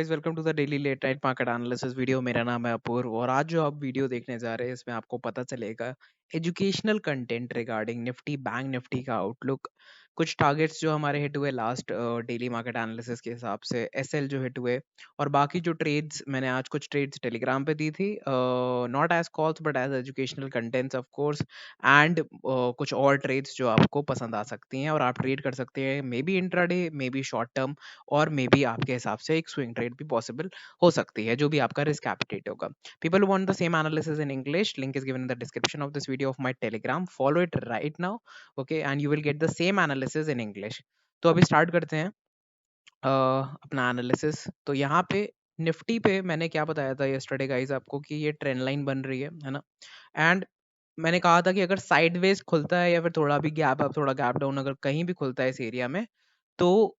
Guys, welcome to the daily late night market analysis video. मेरा नाम है अपूर्व और आज जो आप वीडियो देखने जा रहे हैं इसमें आपको पता चलेगा educational content regarding Nifty, bank Nifty का आउटलुक, कुछ टारगेट्स जो हमारे हिट हुए लास्ट डेली मार्केट एनालिसिस के हिसाब से, एसएल जो हिट हुए, और बाकी जो ट्रेड्स मैंने आज कुछ ट्रेड्स टेलीग्राम पे दी थी, not as calls but as educational contents of course, and कुछ और ट्रेड्स जो आपको पसंद आ सकती हैं और आप ट्रेड कर सकते हैं, may be intraday, may be short term, और मे बी आपके हिसाब से एक स्विंग ट्रेड भी पॉसिबल हो सकती है, जो भी आपका रिस्क एप्टीट्यूड होगा। People who want the same analysis in English, link is given in the description of this video of my Telegram, follow it right now, okay, and you will get the same analysis in English. तो अभी start करते हैं अपना analysis. तो यहाँ पे Nifty पे मैंने क्या बताया था यस्टरडे गाइस आपको कि ये ट्रेंड लाइन बन रही है ना, एंड मैंने कहा था कि अगर साइडवेज खुलता है या फिर थोड़ा भी गैप अप, थोड़ा गैप डाउन अगर कहीं भी खुलता है इस एरिया में, तो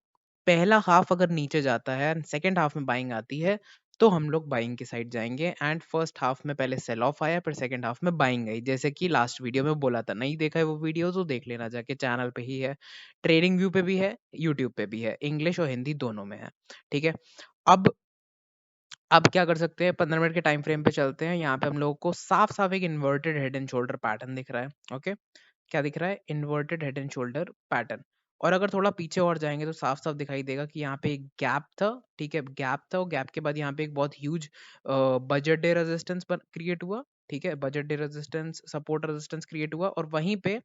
पहला हाफ अगर नीचे जाता है एंड सेकंड हाफ में बाइंग आती है, तो हम लोग बाइंग की साइड जाएंगे। एंड फर्स्ट हाफ में पहले सेल ऑफ आया, फिर सेकंड हाफ में बाइंग आई, जैसे कि लास्ट वीडियो में बोला था। नहीं देखा है वो वीडियो तो देख लेना, जाके चैनल पे ही है, ट्रेडिंग व्यू पे भी है, यूट्यूब पे भी है, इंग्लिश और हिंदी दोनों में है। ठीक है, अब अब क्या कर सकते हैं, 15 मिनट के टाइम फ्रेम पे चलते हैं। यहाँ पे हम लोगों को साफ साफ एक inverted head and shoulder pattern दिख रहा है। ओके, क्या दिख रहा है? Inverted head and shoulder pattern. और अगर थोड़ा पीछे और जाएंगे तो साफ साफ दिखाई देगा कि यहाँ पे एक गैप था। ठीक है, गैप था, और गैप के बाद यहाँ पे एक बहुत huge budget day resistance create हुआ। ठीक है, budget day resistance, support resistance create हुआ, और वहीं पे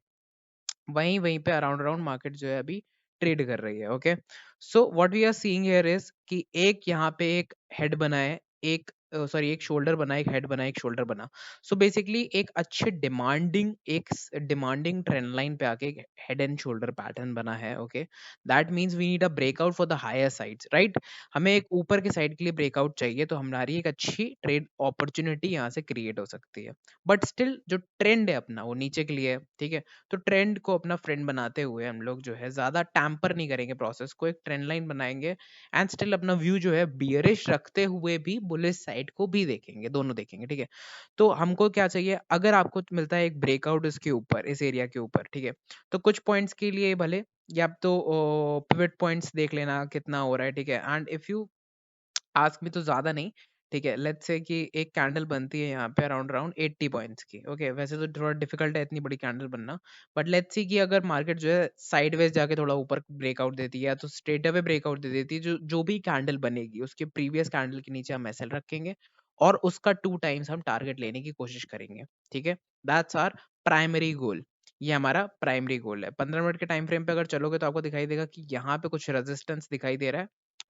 वहीं वहीं पे अराउंड अराउंड मार्केट जो है अभी ट्रेड कर रही है। Okay, so what we are seeing here is कि एक यहाँ पे एक हेड बना है, एक सॉरी एक शोल्डर बना, एक हेड बना, एक शोल्डर बना। सो बेसिकली एक अच्छे डिमांडिंग ट्रेंड लाइन पे आके एक हेड एंड शोल्डर पैटर्न बना है। Okay, that means we need a breakout for the higher sides, right? हमें एक ऊपर के साइड के लिए ब्रेकआउट चाहिए, तो हमारी एक अच्छी ट्रेड अपॉर्चुनिटी यहाँ से क्रिएट हो सकती है। बट स्टिल जो ट्रेंड है अपना वो नीचे के लिए है। ठीक है, तो ट्रेंड को अपना फ्रेंड बनाते हुए हम लोग जो है ज्यादा टैम्पर नहीं करेंगे प्रोसेस को, एक ट्रेंड लाइन बनाएंगे, एंड स्टिल अपना व्यू जो है बियरिश रखते हुए भी बुलिश साइड को भी देखेंगे, दोनों देखेंगे। ठीक है, तो हमको क्या चाहिए, अगर आपको मिलता है एक ब्रेकआउट इसके ऊपर, इस एरिया के ऊपर, ठीक है, तो कुछ पॉइंट्स के लिए भले, या आप तो पिवट पॉइंट्स देख लेना कितना हो रहा है। ठीक है, and if you ask me तो ज्यादा नहीं। ठीक है, लेट्स से कि एक कैंडल बनती है यहाँ पे अराउंड अराउंड 80 पॉइंट्स की। ओके, वैसे तो थोड़ा डिफिकल्ट है इतनी बड़ी कैंडल बनना, बट लेट्स सी कि अगर मार्केट जो है साइडवेज जाके थोड़ा ऊपर ब्रेकआउट देती है, या तो स्ट्रेट अवे ब्रेकआउट दे देती है, जो जो भी कैंडल बनेगी उसके प्रीवियस कैंडल के नीचे हम एसएल रखेंगे, और उसका 2 टाइम्स हम टारगेट लेने की कोशिश करेंगे। ठीक है, दैट्स आवर प्राइमरी गोल। ये हमारा प्राइमरी गोल है। 15 मिनट के टाइम फ्रेम पे अगर चलोगे तो आपको दिखाई देगा कि यहाँ पे कुछ रेजिस्टेंस दिखाई दे रहा है।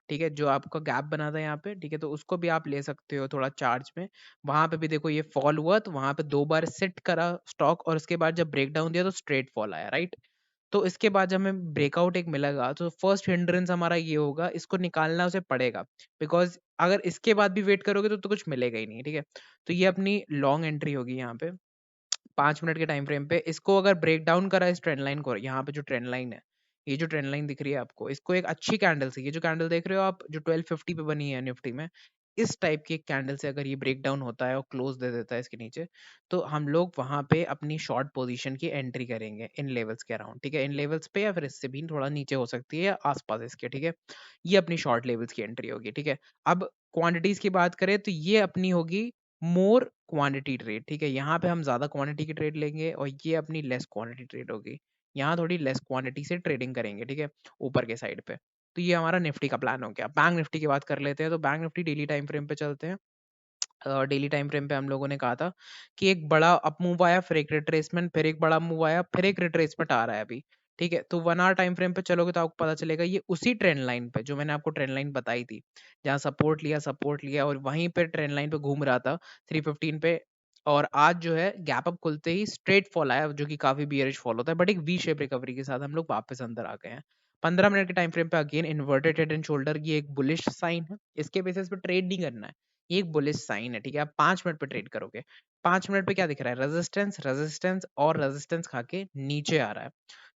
ठीक है, जो आपका गैप बना था यहाँ पे, ठीक है, तो उसको भी आप ले सकते हो थोड़ा चार्ज में। वहां पे भी देखो ये फॉल हुआ, तो वहां पे 2 बार सिट करा स्टॉक, और उसके बाद जब ब्रेक डाउन दिया तो स्ट्रेट फॉल आया, राइट? तो इसके बाद जब हमें ब्रेकआउट एक मिलेगा, तो फर्स्ट हिंड्रेंस हमारा ये होगा, इसको निकालना उसे पड़ेगा, बिकॉज अगर इसके बाद भी वेट करोगे तो कुछ मिलेगा ही नहीं। ठीक है, तो ये अपनी लॉन्ग एंट्री होगी यहाँ पे 5 मिनट के टाइम फ्रेम पे। इसको अगर ब्रेक डाउन करा इस ट्रेंड लाइन को, यहाँ पे जो ट्रेंड लाइन है, ये जो ट्रेंड लाइन दिख रही है आपको, इसको एक अच्छी कैंडल से, ये जो कैंडल देख रहे हो आप जो 1250 पे बनी है निफ्टी में, इस टाइप की एक कैंडल से अगर ये ब्रेक डाउन होता है और क्लोज दे देता है इसके नीचे, तो हम लोग वहां पे अपनी शॉर्ट पोजीशन की एंट्री करेंगे इन लेवल्स के अराउंड। ठीक है, इन लेवल्स पे या फिर इससे भी थोड़ा नीचे हो सकती है या आसपास इसके। ठीक है, ये अपनी शॉर्ट लेवल्स की एंट्री होगी। ठीक है, अब क्वांटिटीज की बात करें तो ये अपनी होगी मोर क्वांटिटी ट्रेड। ठीक है, यहाँ पे हम ज्यादा क्वांटिटी की ट्रेड लेंगे, और ये अपनी लेस क्वांटिटी ट्रेड होगी, यहाँ थोड़ी लेस क्वांटिटी से ट्रेडिंग करेंगे। ठीक है, ऊपर के साइड पे। तो ये हमारा निफ्टी का प्लान हो गया। बैंक निफ्टी की बात कर लेते हैं, तो bank Nifty daily time frame पे चलते हैं। डेली टाइम फ्रेम पे हम लोगों ने कहा था कि एक बड़ा अप मूव आया, फिर एक रिट्रेसमेंट, फिर एक बड़ा मूव आया, फिर एक रिट्रेसमेंट आ रहा है अभी। ठीक है, तो 1 आवर टाइम फ्रेम पे चलोगे तो आपको पता चलेगा ये उसी ट्रेंड लाइन पे, जो मैंने आपको ट्रेंड लाइन बताई थी, जहाँ सपोर्ट लिया और वहीं पे ट्रेंड लाइन पे घूम रहा था 315 पे। और आज जो है गैप अप खुलते ही स्ट्रेट फॉल आया, जो कि काफी बियरिश फॉल होता है, बट एक वी शेप रिकवरी के साथ हम लोग वापस अंदर आ गए हैं। 15 मिनट के टाइम फ्रेम पे again inverted head and shoulder, ये एक बुलिश साइन है, इसके बेसिस पे ट्रेड नहीं करना है, ये एक बुलिश साइन है। ठीक है, आप 5 मिनट पे ट्रेड करोगे। 5 मिनट पे क्या दिख रहा है? रेजिस्टेंस, रेजिस्टेंस और रेजिस्टेंस खा के नीचे आ रहा है।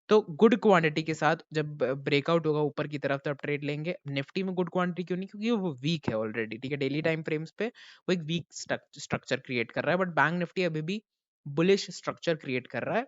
तो गुड क्वांटिटी के साथ जब ब्रेकआउट होगा ऊपर की तरफ, तब ट्रेड लेंगे। निफ्टी में गुड क्वांटिटी क्यों नहीं? क्योंकि वो वीक है ऑलरेडी। ठीक है, डेली टाइम फ्रेम्स पे वो एक वीक स्ट्रक्चर क्रिएट कर रहा है, बट बैंक निफ्टी अभी भी बुलिश स्ट्रक्चर क्रिएट कर रहा है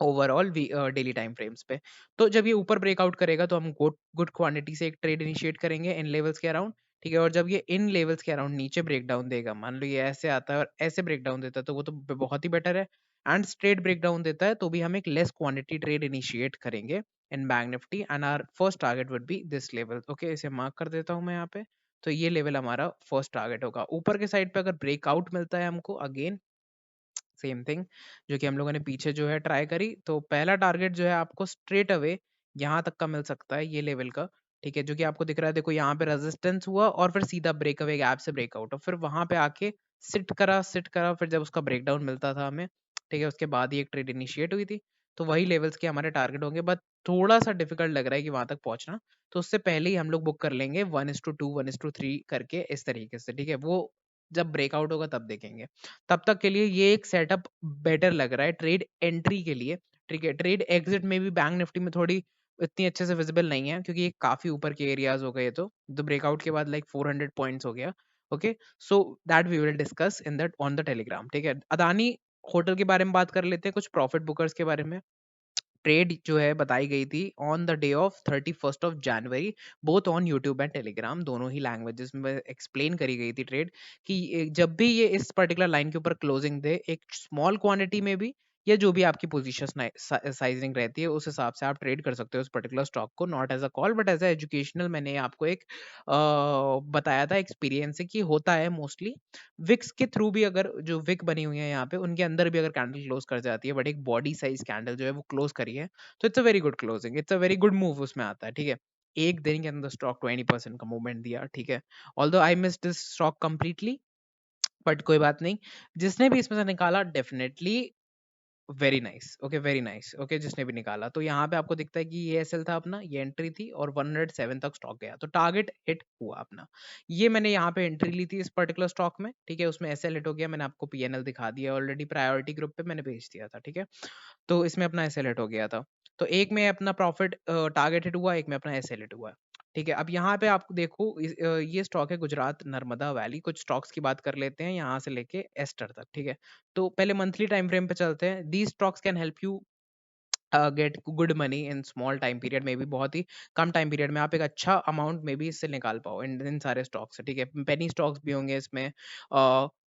ओवरऑल डेली टाइम फ्रेम्स पे। तो जब ये ऊपर ब्रेकआउट करेगा तो हम गुड गुड क्वांटिटी से एक ट्रेड इनिशिएट करेंगे इन लेवल्स के अराउंड। ठीक है, और जब ये इन लेवल्स के अराउंड नीचे ब्रेक डाउन देगा, मान लो ये ऐसे आता है और ऐसे ब्रेक डाउन देता है, तो वो तो बहुत ही बेटर है। एंड स्ट्रेट ब्रेक डाउन देता है तो भी हम एक लेस क्वांटिटी ट्रेड इनिशिएट करेंगे in bank Nifty, and our first target would be this level. Okay, इसे मार्क कर देता हूँ मैं यहाँ पे। तो ये लेवल हमारा फर्स्ट टारगेट होगा। ऊपर के साइड पे अगर ब्रेकआउट मिलता है हमको, अगेन सेम थिंग जो कि हम लोगों ने पीछे जो है ट्राई करी, तो पहला टारगेट जो है आपको स्ट्रेट अवे यहाँ तक का मिल सकता है, ये लेवल का। ठीक है, जो कि आपको दिख रहा है, देखो यहाँ पे रेजिस्टेंस हुआ और फिर सीधा ब्रेक अवे गैप से ब्रेकआउट, और फिर वहां पे आके सिट करा, फिर जब उसका ब्रेकडाउन मिलता था हमें, ठीक है, उसके बाद ही एक ट्रेड इनिशिएट हुई थी। तो वही लेवल्स के हमारे टारगेट होंगे, बट थोड़ा सा डिफिकल्ट लग रहा है कि वहां तक पहुंचना। तो उससे पहले ही हम लोग बुक कर लेंगे 1:2 1:3 करके, इस तरीके से। ठीक है, वो जब ब्रेकआउट होगा तब देखेंगे। तब तक के लिए ये एक सेटअप बेटर लग रहा है ट्रेड एंट्री के लिए। ठीक है, ट्रेड एग्जिट में भी बैंक निफ्टी में थोड़ी इतनी अच्छे से विजिबल नहीं है, क्योंकि ये काफी ऊपर के एरियाज हो गए। तो ब्रेकआउट के बाद लाइक 400 पॉइंट्स हो गया। Okay, so that we will discuss in that on the Telegram. ठीक है, अदानी होटल के बारे में बात कर लेते हैं, कुछ प्रॉफिट बुकर्स के बारे में। ट्रेड जो है बताई गई थी on the day of 31 January, both on YouTube and Telegram, दोनों ही लैंग्वेजेस में एक्सप्लेन करी गई थी ट्रेड, कि जब भी ये इस पर्टिकुलर लाइन के ऊपर क्लोजिंग दे, एक स्मॉल क्वांटिटी में भी, या जो भी आपकी पोजीशन साइजिंग रहती है, उस हिसाब से आप ट्रेड कर सकते हो उस पर्टिकुलर स्टॉक को, not as a call but as a educational. मैंने आपको एक बताया था एक्सपीरियंस से कि होता है मोस्टली विक्स के थ्रू भी, अगर जो विक बनी हुई है यहाँ पे उनके अंदर भी अगर कैंडल क्लोज कर जाती है, बट एक बॉडी साइज कैंडल जो है वो क्लोज करी है, तो it's a very good closing, it's a very good move उसमें आता है। ठीक है, एक दिन के अंदर स्टॉक 20% का मूवमेंट दिया। ठीक है, although I miss this stock completely, but कोई बात नहीं, जिसने भी इसमें से निकाला definitely very nice. Okay, very nice. Okay, जिसने भी निकाला, तो यहाँ पे आपको दिखता है कि ये एसएल था अपना, ये एंट्री थी और 107 तक स्टॉक गया, तो टारगेट हिट हुआ अपना। ये मैंने यहाँ पे एंट्री ली थी इस पर्टिकुलर स्टॉक में। ठीक है, उसमें एसएल हिट हो गया, मैंने आपको पीएनएल दिखा दिया ऑलरेडी, प्रायोरिटी ग्रुप पे मैंने भेज दिया था। ठीक है, तो इसमें अपना एसएल हिट हो गया था। तो एक में अपना प्रॉफिट टारगेट हिट हुआ, एक में अपना एसएल हिट हुआ। ठीक है, अब यहाँ पे आप देखो ये स्टॉक है गुजरात नर्मदा वैली। कुछ स्टॉक्स की बात कर लेते हैं यहाँ से लेके एस्टर तक। ठीक है, तो पहले मंथली टाइम फ्रेम पे चलते हैं। These stocks can help you get good money in small time period में भी, बहुत ही कम टाइम पीरियड में आप एक अच्छा अमाउंट में भी इससे निकाल पाओ इन सारे स्टॉक से। ठीक है, पेनी स्टॉक्स भी होंगे इसमें,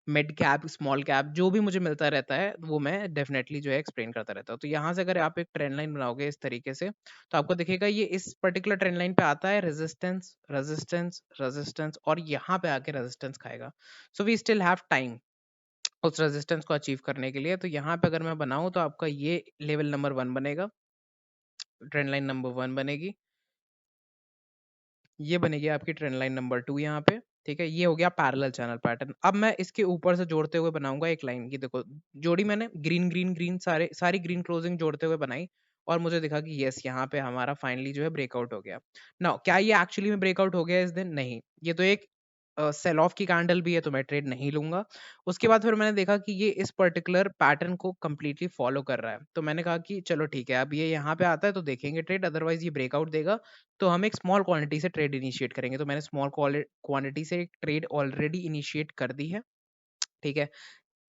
मिड कैप स्मॉल कैप जो भी मुझे मिलता रहता है वो मैं डेफिनेटली जो है एक्सप्लेन करता रहता हूँ। तो यहाँ से अगर आप एक ट्रेंड लाइन बनाओगे इस तरीके से, तो आपको दिखेगा ये इस पर्टिकुलर ट्रेंड लाइन पे आता है, रेजिस्टेंस रेजिस्टेंस रेजिस्टेंस, और यहाँ पे आके रेजिस्टेंस खाएगा। So we still have time उस रेजिस्टेंस को अचीव करने के लिए। तो यहाँ पे अगर मैं बनाऊं तो आपका ये लेवल नंबर 1 बनेगा, ट्रेंड लाइन नंबर 1 बनेगी, ये बनेगी आपकी ट्रेंड लाइन नंबर 2 यहाँ पे। ठीक है, ये हो गया पैरेलल चैनल पैटर्न। अब मैं इसके ऊपर से जोड़ते हुए बनाऊंगा एक लाइन की, देखो जोड़ी मैंने ग्रीन ग्रीन ग्रीन सारी ग्रीन क्लोजिंग जोड़ते हुए बनाई, और मुझे दिखा कि यस यहाँ पे हमारा फाइनली जो है ब्रेकआउट हो गया। नाउ क्या ये एक्चुअली में ब्रेकआउट हो गया इस दिन? नहीं, ये तो एक सेल ऑफ की कैंडल भी है, तो मैं ट्रेड नहीं लूंगा। उसके बाद फिर मैंने देखा कि ये इस पर्टिकुलर पैटर्न को कंप्लीटली फॉलो कर रहा है, तो मैंने कहा कि चलो ठीक है, अब ये यहाँ पे आता है तो देखेंगे ट्रेड, अदरवाइज ये ब्रेकआउट देगा तो हम एक स्मॉल क्वांटिटी से ट्रेड इनिशिएट करेंगे। तो मैंने स्मॉल क्वांटिटी से एक ट्रेड ऑलरेडी इनिशिएट कर दी है। ठीक है,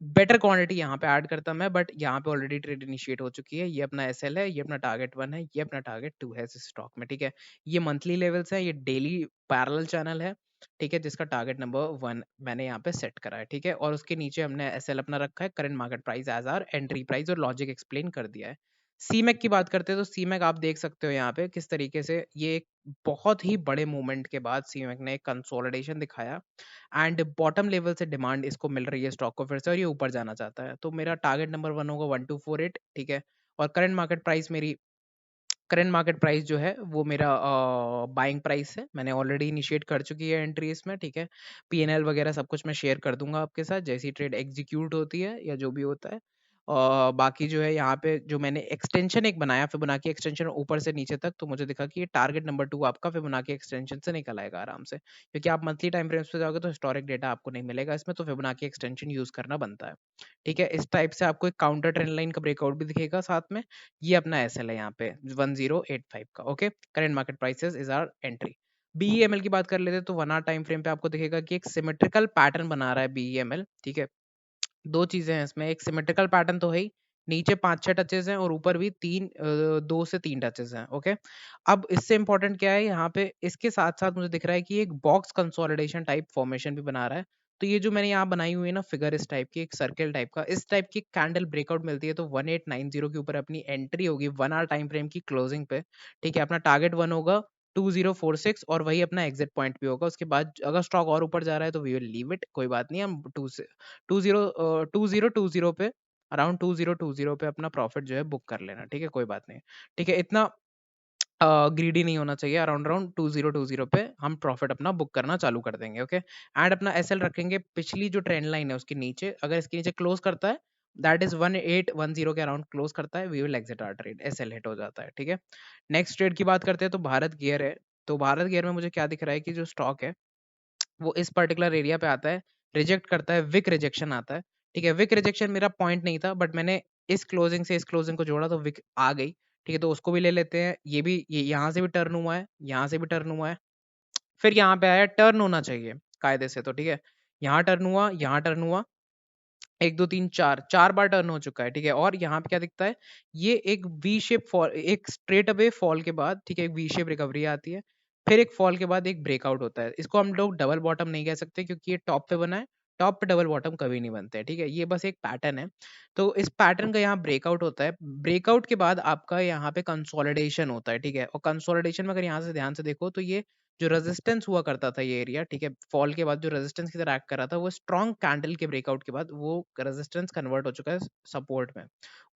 बेटर क्वांटिटी यहाँ पे ऐड करता मैं, बट यहाँ पे ऑलरेडी ट्रेड इनिशिएट हो चुकी है। ये अपना एसएल है, ये अपना टारगेट 1 है, ये अपना टारगेट 2 है इस स्टॉक में। ठीक है, ये मंथली लेवल्स है, ये डेली पैरेलल चैनल है। ठीक है, जिसका टारगेट नंबर 1 मैंने यहाँ पे सेट करा है। ठीक है, और उसके नीचे हमने एसएल अपना रखा है, current market price as our entry price, और लॉजिक एक्सप्लेन कर दिया है। सीमैक की बात करते हैं तो सीमैक आप देख सकते हो यहाँ पे किस तरीके से ये एक बहुत ही बड़े मूवमेंट के बाद सीमैक ने एक कंसोलिडेशन दिखाया, एंड बॉटम लेवल से डिमांड इसको मिल रही है स्टॉक को फिर से, और ये ऊपर जाना चाहता है। तो मेरा टारगेट नंबर 1 होगा 1248। ठीक है, और करंट मार्केट प्राइस जो है वो मेरा बाइंग प्राइस है, मैंने ऑलरेडी इनिशिएट कर चुकी है एंट्री इसमें। ठीक है, पीएनएल वगैरह सब कुछ मैं शेयर कर दूंगा आपके साथ जैसी ट्रेड एग्जीक्यूट होती है या जो भी होता है। और बाकी जो है यहाँ पे जो मैंने एक्सटेंशन एक बनाया फिबोनाची एक्सटेंशन ऊपर से नीचे तक, तो मुझे दिखा कि ये टारगेट नंबर 2 आपका फिबोनाची एक्सटेंशन से निकल आएगा आराम से, क्योंकि आप मंथली टाइम फ्रेम्स पे जाओगे तो हिस्टोरिक डेटा आपको नहीं मिलेगा इसमें, तो फिबोनाची एक्सटेंशन यूज करना बनता है। ठीक है, इस टाइप से आपको एक काउंटर ट्रेंड लाइन का ब्रेकआउट भी दिखेगा साथ में। ये अपना एसएल है यहाँ पे 1085 का। Okay, current market prices is our entry. BEML की बात कर लेते हैं तो 1 आवर टाइम फ्रेम पे आपको दिखेगा कि एक सिमेट्रिकल पैटर्न बना रहा है बीईएमएल। ठीक है, दो चीजें हैं इसमें, एक सिमेट्रिकल पैटर्न तो है ही, नीचे 5-6 टचेस हैं और ऊपर भी 2 से 3 टचेस हैं, ओके। अब इससे इंपॉर्टेंट क्या है यहाँ पे, इसके साथ-साथ मुझे दिख रहा है कि एक बॉक्स कंसोलिडेशन टाइप फॉर्मेशन भी बना रहा है। तो ये जो मैंने यहाँ बनाई हुई है ना फिगर इस टाइप की, एक सर्कल टाइप का, इस टाइप की कैंडल ब्रेकआउट मिलती है तो 1890 के ऊपर अपनी एंट्री होगी 1 आवर टाइम फ्रेम की क्लोजिंग पे, ठीक है। अपना टारगेट 1 होगा 2046 और वही अपना एग्जिट पॉइंट भी होगा। उसके बाद अगर स्टॉक और ऊपर जा रहा है तो वी विल लीव इट, कोई बात नहीं, हम 2020 पे, अराउंड 2020 पे अपना प्रॉफिट जो है बुक कर लेना, ठीक है, कोई बात नहीं। ठीक है, इतना ग्रीडी नहीं होना चाहिए। अराउंड अराउंड 2020 पे हम प्रॉफिट अपना बुक करना चालू कर देंगे, ओके। एंड अपना एसएल रखेंगे पिछली जो ट्रेंड लाइन है उसके नीचे, अगर इसके नीचे क्लोज करता है, दैट इज 1810 के अराउंड क्लोज करता है, we will exit our trade, SL hit हो जाता है, ठीक है। नेक्स्ट ट्रेड की बात करते हैं तो भारत गियर है। तो भारत गियर में मुझे क्या दिख रहा है कि जो स्टॉक है वो इस पर्टिकुलर एरिया पे आता है, रिजेक्ट करता है, विक रिजेक्शन आता है, ठीक है। विक रिजेक्शन मेरा पॉइंट नहीं था, बट मैंने इस क्लोजिंग से इस क्लोजिंग को जोड़ा तो विक आ गई, ठीक है। तो उसको भी ले लेते हैं, ये भी, ये यहाँ से भी टर्न हुआ है, यहाँ से भी टर्न हुआ है, फिर यहाँ पे आया, टर्न होना चाहिए कायदे से, तो ठीक है, यहाँ टर्न हुआ, यहाँ टर्न हुआ, 1 2 3 4 बार टर्न हो चुका है, ठीक है। और यहाँ पे क्या दिखता है, ये एक वी शेप फॉल, एक स्ट्रेट अवे फॉल के बाद, ठीक है, एक वी शेप रिकवरी आती है, फिर एक फॉल के बाद एक ब्रेकआउट होता है। इसको हम लोग डबल बॉटम नहीं कह सकते क्योंकि ये टॉप पे बना है, टॉप पे डबल बॉटम कभी नहीं बनते हैं, ठीक है, ये बस एक पैटर्न है। तो इस पैटर्न का यहाँ ब्रेकआउट होता है, ब्रेकआउट के बाद आपका यहाँ पे कंसोलिडेशन होता है, ठीक है। और कंसोलिडेशन में अगर यहाँ से ध्यान से देखो तो ये जो रेजिस्टेंस हुआ करता था ये एरिया, ठीक है, फॉल के बाद जो रेजिस्टेंस की तरह एक्ट कर रहा था, वो स्ट्रॉन्ग कैंडल के ब्रेकआउट के बाद वो रेजिस्टेंस कन्वर्ट हो चुका है सपोर्ट में।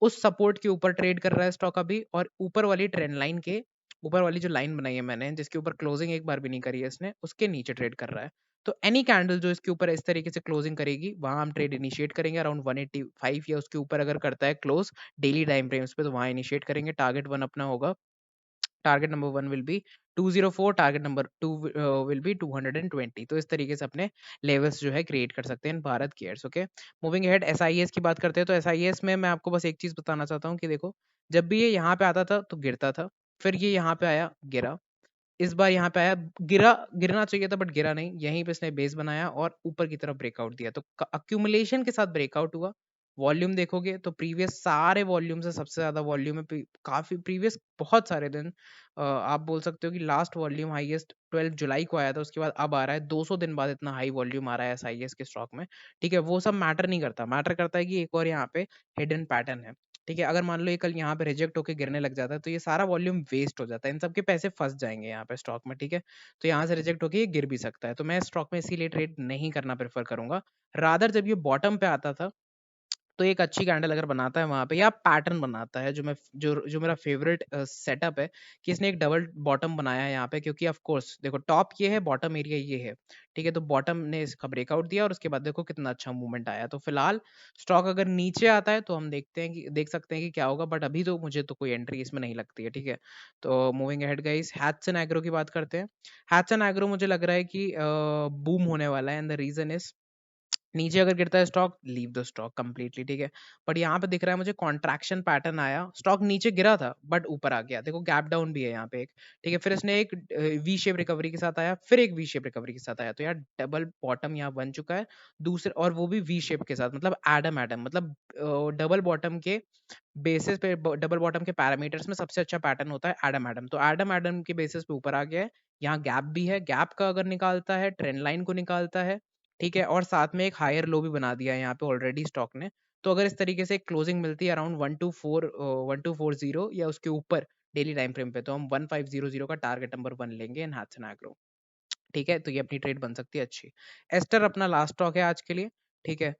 उस सपोर्ट के ऊपर ट्रेड कर रहा है स्टॉक अभी, और ऊपर वाली ट्रेंड लाइन के ऊपर वाली जो लाइन बनाई है मैंने, जिसके ऊपर क्लोजिंग एक बार भी नहीं करी है इसने, उसके नीचे ट्रेड कर रहा है। तो एनी कैंडल जो इसके ऊपर इस तरीके से क्लोजिंग करेगी, वहां हम ट्रेड इनिशिएट करेंगे। अराउंड 185 या उसके ऊपर अगर करता है क्लोज डेली टाइम फ्रेम्स पे, तो वहां इनिशिएट करेंगे। टारगेट 1 अपना होगा, target number 1 will be 204, target number 2 will be 220। तो इस तरीके से अपने लेवल्स जो है क्रिएट कर सकते हैं Bharat gears, okay. Moving head, SIS की बात करते हैं तो एसआईएस में मैं आपको बस एक चीज बताना चाहता हूँ कि देखो, जब भी ये यहाँ पे आता था तो गिरता था, फिर ये यहाँ पे आया, गिरा, इस बार यहाँ पे आया, गिरा, गिरना चाहिए था बट गिरा नहीं, यहीं पे इसने बेस बनाया और ऊपर की तरफ ब्रेकआउट दिया, तो अक्यूमुलेशन के साथ ब्रेकआउट हुआ। वॉल्यूम देखोगे तो प्रीवियस सारे वॉल्यूम से सबसे ज्यादा वॉल्यूम है, काफी प्रीवियस बहुत सारे दिन, आप बोल सकते हो कि लास्ट वॉल्यूम हाईएस्ट 12 जुलाई को आया था, उसके बाद अब आ रहा है 200 दिन बाद इतना हाई वॉल्यूम आ रहा है एसआईएस के स्टॉक में, ठीक है। वो सब मैटर नहीं करता, मैटर करता है कि एक और यहाँ पे हिडन पैटर्न है, ठीक है। अगर मान लो ये कल यहाँ पे रिजेक्ट होके गिरने लग जाता है तो ये सारा वॉल्यूम वेस्ट हो जाता है, इन सबके पैसे फंस जाएंगे यहाँ पे स्टॉक में, ठीक है। तो यहाँ से रिजेक्ट होके ये गिर भी सकता है, तो मैं स्टॉक में इसीलिए ट्रेड नहीं करना प्रेफर करूंगा। रादर जब ये बॉटम पे आता था तो एक अच्छी कैंडल अगर बनाता है वहां पे, या पैटर्न बनाता है, जो मेरा फेवरेट सेटअप है कि इसने एक डबल बॉटम बनाया है यहाँ पे, क्योंकि ऑफ कोर्स देखो टॉप ये है, बॉटम एरिया ये है, ठीक है। तो बॉटम ने इसका ब्रेकआउट दिया और उसके बाद देखो कितना अच्छा मूवमेंट आया। तो फिलहाल स्टॉक अगर नीचे आता है तो हम देखते हैं कि देख सकते हैं कि क्या होगा, बट अभी तो मुझे तो कोई एंट्री इसमें नहीं लगती है, ठीक है। तो मूविंग अहेड गाइस, हैट्सन एग्रो की बात करते हैं। हैट्सन एग्रो मुझे लग रहा है कि बूम होने वाला है, एंड द रीजन इज, नीचे अगर गिरता है stock, leave the stock completely, ठीक है। बट यहाँ पे दिख रहा है मुझे कॉन्ट्रैक्शन पैटर्न आया, स्टॉक नीचे गिरा था बट ऊपर आ गया, देखो गैप डाउन भी है यहाँ पे एक, ठीक है। फिर इसने एक वी शेप रिकवरी के साथ आया, फिर एक वी शेप रिकवरी के साथ आया, तो यार डबल बॉटम यहाँ बन चुका है दूसरे, और वो भी वी शेप के साथ, मतलब एडम एडम, मतलब डबल बॉटम के बेसिस पे, डबल बॉटम के पैरामीटर्स में सबसे अच्छा पैटर्न होता है एडम एडम, तो एडम एडम के बेसिस पे ऊपर आ गया है। यहाँ गैप भी है, गैप का अगर निकालता है, ट्रेंड लाइन को निकालता है, ठीक है, और साथ में एक हायर लो भी बना दिया है यहाँ पे ऑलरेडी स्टॉक ने। तो अगर इस तरीके से क्लोजिंग मिलती है अराउंड 1240 या उसके ऊपर डेली टाइम फ्रेम पे, तो हम 1500 का टारगेट नंबर 1 लेंगे इन हैट्सन एग्रो, ठीक है। तो ये अपनी ट्रेड बन सकती है अच्छी। एस्टर अपना लास्ट स्टॉक है आज के लिए, ठीक है।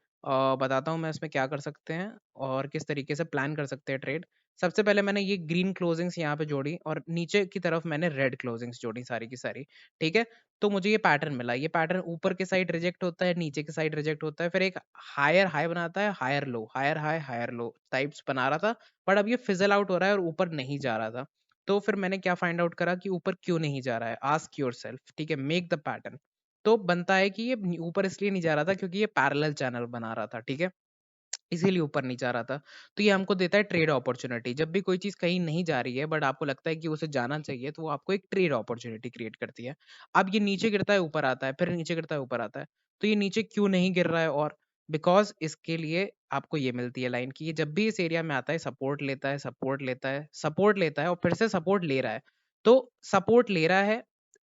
बताता हूँ मैं इसमें क्या कर सकते हैं और किस तरीके से प्लान कर सकते हैं ट्रेड। सबसे पहले मैंने ये ग्रीन क्लोजिंग्स यहाँ पे जोड़ी और नीचे की तरफ मैंने रेड क्लोजिंग्स जोड़ी सारी की सारी, ठीक है। तो मुझे ये पैटर्न मिला, ये पैटर्न ऊपर के साइड रिजेक्ट होता है, नीचे के साइड रिजेक्ट होता है, फिर एक हायर हाई बनाता है, higher low, higher high higher low types बना रहा था, बट अब ये फिजल आउट हो रहा है और ऊपर नहीं जा रहा था। तो फिर मैंने क्या फाइंड आउट करा कि ऊपर क्यों नहीं जा रहा है, आस्क योरसेल्फ, ठीक है, मेक द पैटर्न। तो बनता है कि ये ऊपर इसलिए नहीं जा रहा था क्योंकि ये पैरेलल चैनल बना रहा था, ठीक है, इसीलिए ऊपर नहीं जा रहा था। तो ये हमको देता है ट्रेड अपॉर्चुनिटी, जब भी कोई चीज कहीं नहीं जा रही है बट आपको लगता है कि उसे जाना चाहिए, तो वो आपको एक ट्रेड अपॉर्चुनिटी क्रिएट करती है। अब ये नीचे गिरता है ऊपर आता है, फिर नीचे गिरता है ऊपर आता है, तो ये नीचे क्यों नहीं गिर रहा है, और बिकॉज़ इसके लिए आपको ये मिलती है लाइन कि ये जब भी इस एरिया में आता है सपोर्ट लेता है, सपोर्ट लेता है, सपोर्ट लेता है और फिर से सपोर्ट ले रहा है। तो सपोर्ट ले रहा है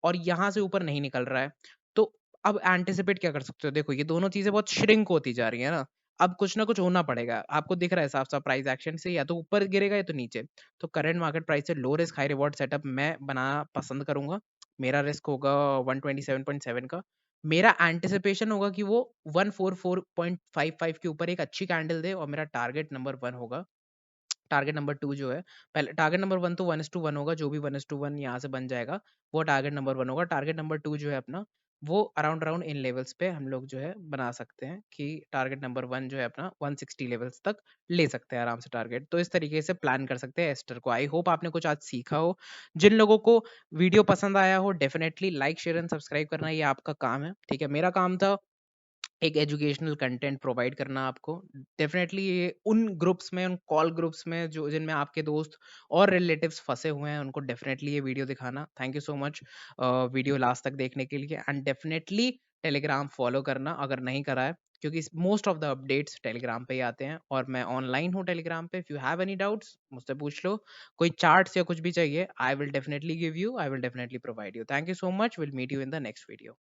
और यहाँ से ऊपर नहीं निकल रहा है। तो अब एंटिसिपेट क्या कर सकते हो? देखो ये दोनों चीज़ें बहुत श्रिंक होती जा रही है ना। अब कुछ ना कुछ होना पड़ेगा। आपको दिख रहा है साफ-साफ प्राइस एक्शन से या तो ऊपर गिरेगा या तो नीचे। तो करंट मार्केट प्राइस से low risk high reward setup मैं बनाना पसंद करूँगा। मेरा रिस्क होगा 127.7 का। मेरा एंटिसिपेशन होगा कि वो 144.55 के ऊपर एक अच्छी कैंडल दे और मेरा टारगेट नंबर 1 होगा। टारगेट नंबर 2 जो है, पहले टारगेट नंबर 1 तो 1:1 होगा, जो भी 1:1 यहाँ से बन जाएगा, वो टारगेट नंबर 1 होगा। टारगेट नंबर 2 जो है अपना, वो अराउंड अराउंड इन लेवल्स पे हम लोग जो है बना सकते हैं कि टारगेट नंबर 1 जो है अपना 160 लेवल्स तक ले सकते हैं आराम से टारगेट। तो इस तरीके से प्लान कर सकते हैं एस्टर को। आई होप आपने कुछ आज सीखा हो। जिन लोगों को वीडियो पसंद आया हो, definitely like, share and subscribe करना ये आपका काम है, ठीक है? मेरा काम था एक एजुकेशनल कंटेंट प्रोवाइड करना आपको। डेफिनेटली ये उन ग्रुप्स में, उन कॉल ग्रुप्स में जो जिनमें आपके दोस्त और रिलेटिव्स फंसे हुए हैं, उनको डेफिनेटली ये वीडियो दिखाना। Thank you so much video last तक देखने के लिए एंड डेफिनेटली टेलीग्राम फॉलो करना अगर नहीं करा है, क्योंकि most of the updates Telegram पे ही आते हैं और मैं ऑनलाइन हूँ टेलीग्राम पे। If you have any doubts मुझसे पूछ लो। कोई चार्ट्स या कुछ भी चाहिए, I will definitely give you, I will definitely provide you. Thank you so much, will meet you in the next video.